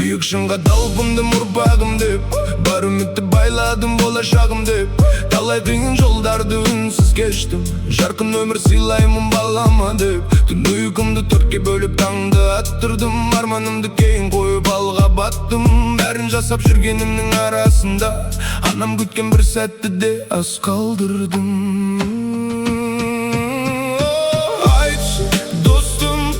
Büyük şınga dalbındım urbağım deyip, бар үмітті байладым болашағым деп. Талай қиын жолдарды үнсіз кештім, жарқын өмір сыйлаймын балама деп. Түн ұйқымды төртке бөліп таңды аттырдым, арманымды кейін қойып алға баттым. Бәрін жасап жүргенімнің арасында анам күткен бір сәтті де аз қалдырдым. Айтшы достым,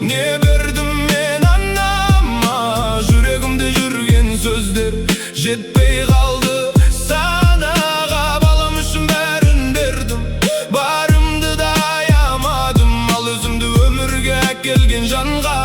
не бердім мен анама, жүрегімде жүрген сөздер жетпей қалды санаға. Балам үшін бәрін бердім, барымды да аямадым, ал өзімді өмірге әкелген жанға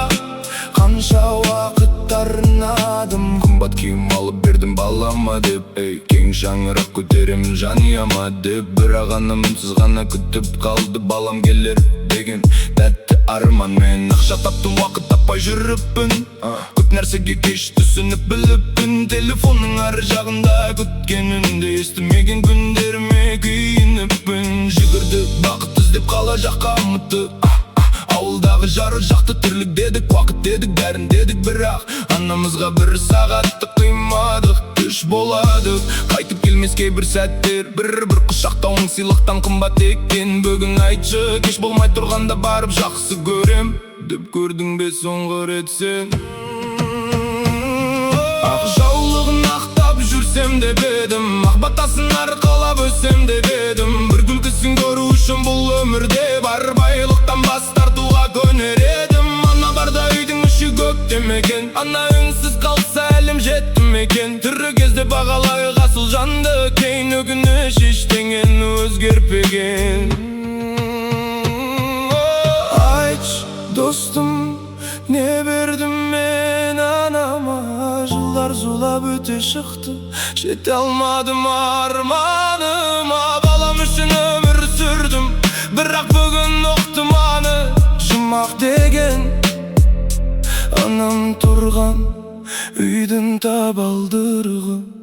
қанша уақыт арнадым. Қымбат киім алып бердім балама деп, кең шаңырақ көтеремін жанұяма деп. Бірақ анам үнсіз ғана күтіп қалды, балам келер деген тәтті арманмен. Ақша таптым, уақыт таппай жүріппін, көп нәрсеге кеш түсініп біліппін. Телефонның ар жағында күткенімді естімеген күндеріме күйініппін. Жүгірді бақыт іздеп қала жаққа ұмытып, ауылдағы жары жақты тірлік дедік, уақыт дедік, бәрін дедік. Бірақ анамызға бір сағатты қимадық, түш болады қайтып келмес кейбір сәттер. бір құшақтауың сыйлықтан қымбат екен. Бүгін айтшы, кеш болмай тұрғанда барып жақсы көрем деп көрдің бе соңғы рет сен? Ақ жаулығын ақтап жүрсем деп едім, ақ батасын арқалап өсем деп едім. Бір күлкісін көру үшін бұл өмірде бар байлықтан бас тартуға көнер едім. Ана барда үйдің іші көктем екен, ана үнсіз қалса әлім жеттім екен. Тірі кезде бағалайық асыл жанды, кейін өкініш ештеңені өзгерпеген. Айтшы достым, не бердім мен анама, жылдар зулап өте шықты, жете алмадым арманыма. Балам үшін өмір сүрдім, бірақ бүгін ұқтым аны, жұмақ деген анам тұрған үйдің табалдырығы.